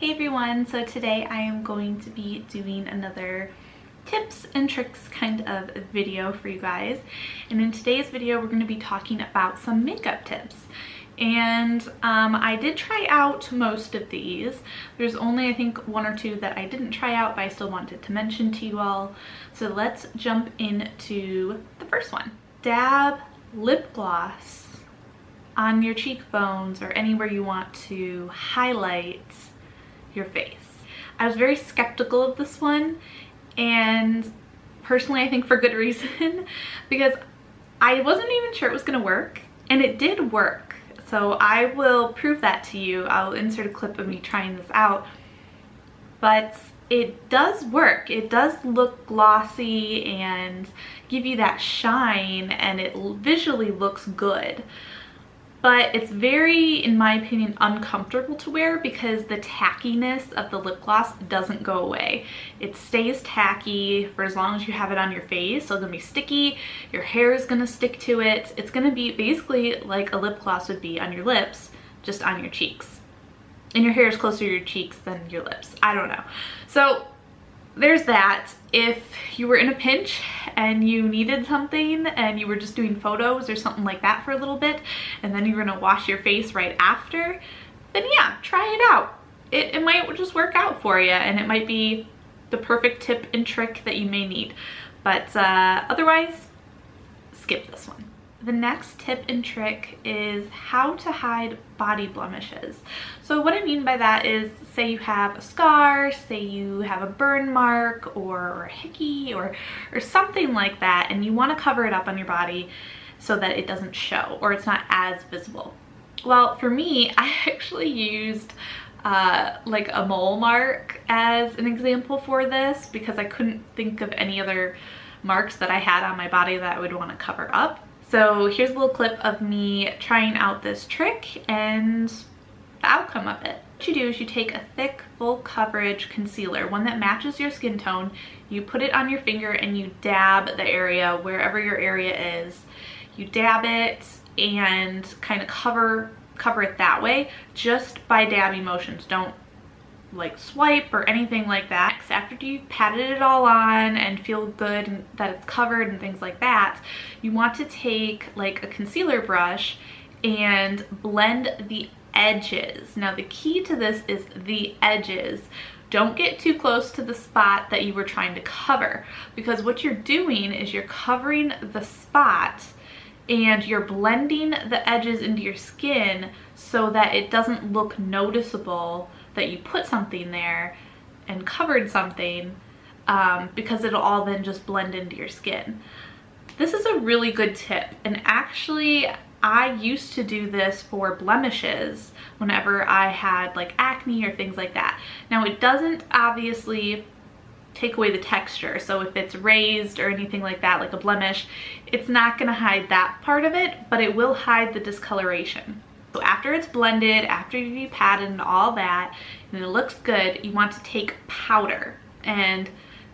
Hey everyone, so today I am going to be doing another tips and tricks kind of video for you guys. And in today's video, we're going to be talking about some makeup tips. And I did try out most of these. There's only, I think, one or two that I didn't try out, but I still wanted to mention to you all. So let's jump into the first one. Dab lip gloss on your cheekbones or anywhere you want to highlight your face. I was very skeptical of this one, and personally I think for good reason, because I wasn't even sure it was going to work, and it did work. So I will prove that to you. I'll insert a clip of me trying this out, but it does work. It does look glossy and give you that shine, and it visually looks good. But it's very, in my opinion, uncomfortable to wear because the tackiness of the lip gloss doesn't go away. It stays tacky for as long as you have it on your face, so it's gonna be sticky, your hair is gonna stick to it. It's gonna be basically like a lip gloss would be on your lips, just on your cheeks. And your hair is closer to your cheeks than your lips. I don't know. So there's that. If you were in a pinch and you needed something and you were just doing photos or something like that for a little bit, and then you're gonna wash your face right after, then yeah, try it out. It might just work out for you, and it might be the perfect tip and trick that you may need. But otherwise, skip this one. The next tip and trick is how to hide body blemishes. So what I mean by that is, say you have a scar, say you have a burn mark or a hickey or something like that, and you want to cover it up on your body so that it doesn't show or it's not as visible. Well, for me, I actually used like a mole mark as an example for this because I couldn't think of any other marks that I had on my body that I would want to cover up. So here's a little clip of me trying out this trick and the outcome of it. What you do is you take a thick, full coverage concealer, one that matches your skin tone. You put it on your finger and you dab the area, wherever your area is. You dab it and kind of cover it that way, just by dabbing motions. Don't like swipe or anything like that. After you've patted it all on and feel good and that it's covered and things like that, you want to take like a concealer brush and blend the edges. Now the key to this is the edges. Don't get too close to the spot that you were trying to cover, because what you're doing is you're covering the spot and you're blending the edges into your skin so that it doesn't look noticeable that you put something there and covered something, because it'll all then just blend into your skin. This is a really good tip, and actually I used to do this for blemishes whenever I had like acne or things like that. Now it doesn't obviously take away the texture, so if it's raised or anything like that, like a blemish, it's not going to hide that part of it, but it will hide the discoloration. So after it's blended, after you've patted and all that, and it looks good, you want to take powder, and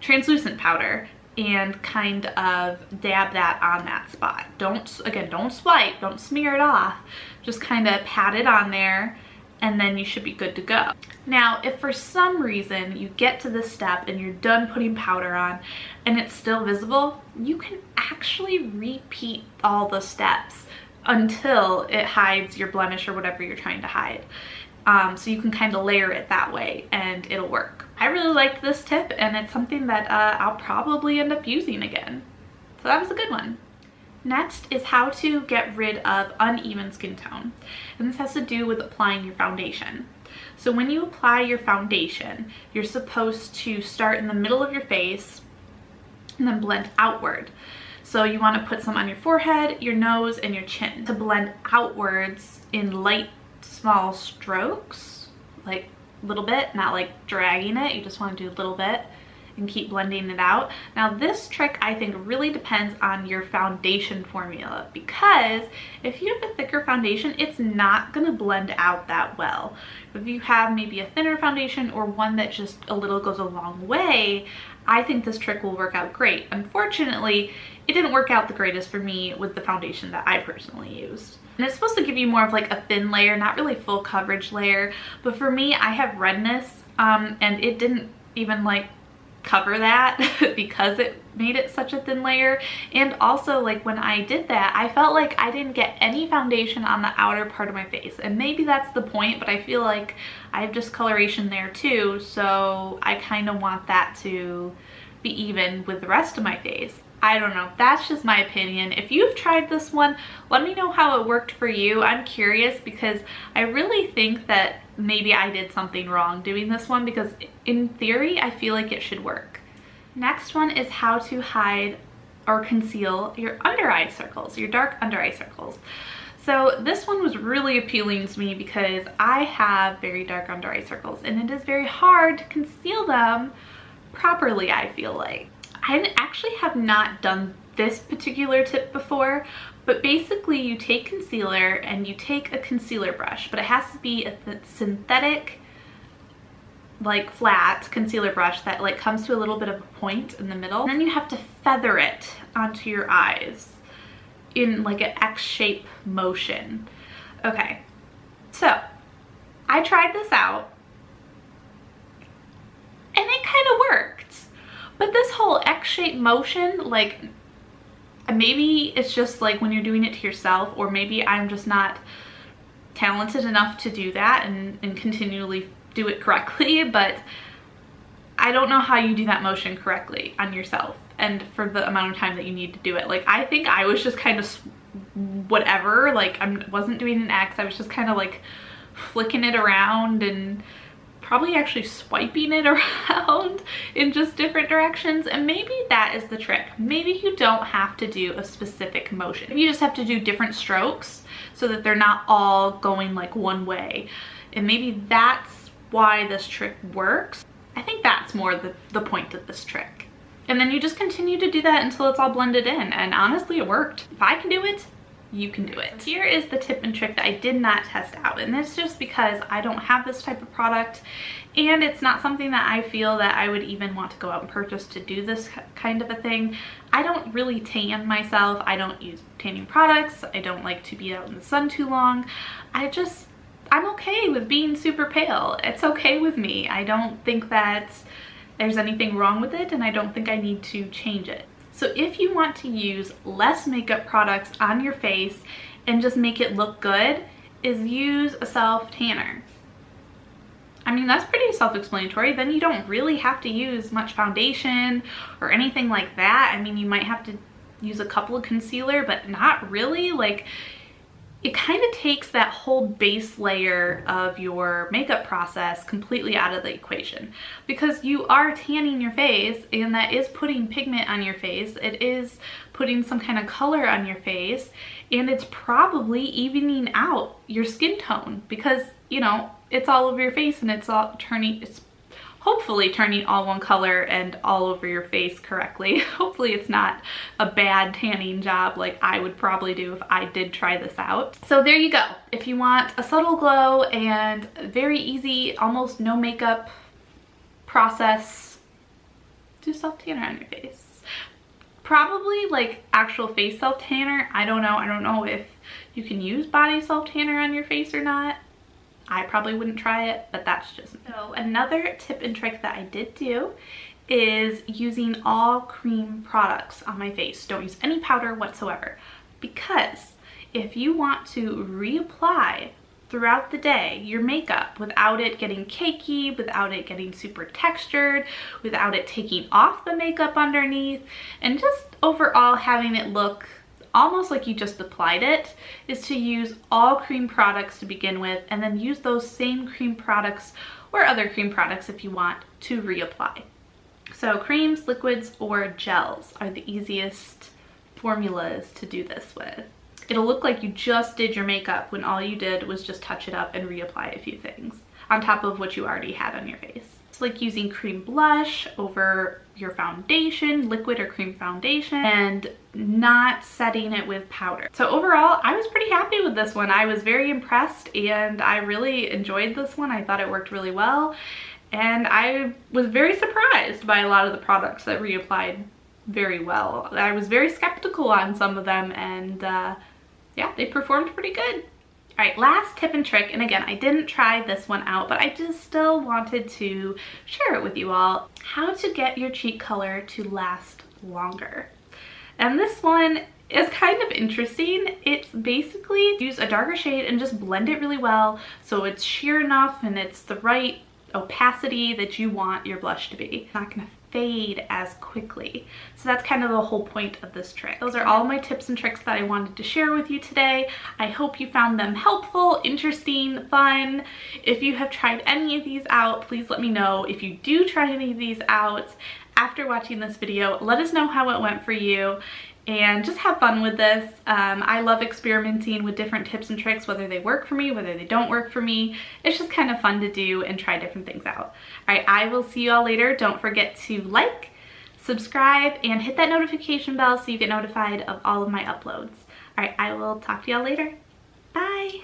translucent powder, and kind of dab that on that spot. Don't swipe, don't smear it off, just kind of pat it on there, and then you should be good to go. Now, if for some reason you get to this step and you're done putting powder on and it's still visible, you can actually repeat all the steps until it hides your blemish or whatever you're trying to hide. So you can kind of layer it that way and it'll work. I really liked this tip, and it's something that I'll probably end up using again. So that was a good one. Next is how to get rid of uneven skin tone. And this has to do with applying your foundation. So when you apply your foundation, you're supposed to start in the middle of your face and then blend outward. So you want to put some on your forehead, your nose, and your chin to blend outwards in light, small strokes, like a little bit, not like dragging it. You just want to do a little bit and keep blending it out. Now this trick I think really depends on your foundation formula, because if you have a thicker foundation, it's not going to blend out that well. If you have maybe a thinner foundation or one that just a little goes a long way, I think this trick will work out great. Unfortunately, it didn't work out the greatest for me with the foundation that I personally used. And it's supposed to give you more of like a thin layer, not really full coverage layer. But for me, I have redness and it didn't even like cover that because it made it such a thin layer. And also, like, when I did that, I felt like I didn't get any foundation on the outer part of my face, and maybe that's the point, but I feel like I have discoloration there too, so I kind of want that to be even with the rest of my face. I don't know, that's just my opinion. If you've tried this one, let me know how it worked for you. I'm curious because I really think that maybe I did something wrong doing this one, because in theory, I feel like it should work. Next one is how to hide or conceal your under eye circles, your dark under eye circles. So this one was really appealing to me because I have very dark under eye circles and it is very hard to conceal them properly, I feel like. I actually have not done this particular tip before, but basically you take concealer and you take a concealer brush, but it has to be a synthetic, like flat concealer brush that like comes to a little bit of a point in the middle. And then you have to feather it onto your eyes in like an X-shape motion. Okay, so I tried this out and it kind of worked. But this whole X-shaped motion, like, maybe it's just like when you're doing it to yourself, or maybe I'm just not talented enough to do that and continually do it correctly, but I don't know how you do that motion correctly on yourself and for the amount of time that you need to do it. Like, I think I was just kind of whatever, like I wasn't doing an X, I was just kind of like flicking it around and probably actually swiping it around in just different directions. And maybe that is the trick. Maybe you don't have to do a specific motion. You just have to do different strokes so that they're not all going like one way. And maybe that's why this trick works. I think that's more the point of this trick. And then you just continue to do that until it's all blended in. And honestly, it worked. If I can do it, you can do it. Here is the tip and trick that I did not test out, and that's just because I don't have this type of product and it's not something that I feel that I would even want to go out and purchase to do this kind of a thing. I don't really tan myself. I don't use tanning products. I don't like to be out in the sun too long. I'm okay with being super pale. It's okay with me. I don't think that there's anything wrong with it, and I don't think I need to change it. So if you want to use less makeup products on your face and just make it look good, is use a self tanner. I mean, that's pretty self-explanatory. Then you don't really have to use much foundation or anything like that. I mean, you might have to use a couple of concealer, but not really. Like, it kind of takes that whole base layer of your makeup process completely out of the equation, because you are tanning your face and that is putting pigment on your face. It is putting some kind of color on your face, and it's probably evening out your skin tone because, you know, it's all over your face and it's hopefully turning all one color and all over your face correctly. Hopefully it's not a bad tanning job like I would probably do if I did try this out. So there you go. If you want a subtle glow and very easy, almost no makeup process, do self tanner on your face. Probably like actual face self tanner. I don't know. I don't know if you can use body self tanner on your face or not. I probably wouldn't try it, but that's just me. So another tip and trick that I did do is using all cream products on my face. Don't use any powder whatsoever, because if you want to reapply throughout the day your makeup without it getting cakey, without it getting super textured, without it taking off the makeup underneath, and just overall having it look almost like you just applied it, is to use all cream products to begin with, and then use those same cream products or other cream products if you want to reapply. So creams, liquids, or gels are the easiest formulas to do this with. It'll look like you just did your makeup when all you did was just touch it up and reapply a few things on top of what you already had on your face. It's like using cream blush over your foundation, liquid or cream foundation, and not setting it with powder. So overall, I was pretty happy with this one. I was very impressed and I really enjoyed this one. I thought it worked really well, and I was very surprised by a lot of the products that reapplied very well. I was very skeptical on some of them, and yeah, they performed pretty good. All right, last tip and trick, and again, I didn't try this one out, but I just still wanted to share it with you all. How to get your cheek color to last longer. And this one is kind of interesting. It's basically use a darker shade and just blend it really well so it's sheer enough and it's the right opacity that you want your blush to be. It's not gonna fade as quickly. So that's kind of the whole point of this trick. Those are all my tips and tricks that I wanted to share with you today. I hope you found them helpful, interesting, fun. If you have tried any of these out, please let me know. If you do try any of these out after watching this video, let us know how it went for you. And just have fun with this. I love experimenting with different tips and tricks, whether they work for me, whether they don't work for me. It's just kind of fun to do and try different things out. All right, I will see you all later. Don't forget to like, subscribe, and hit that notification bell so you get notified of all of my uploads. All right, I will talk to y'all later. Bye.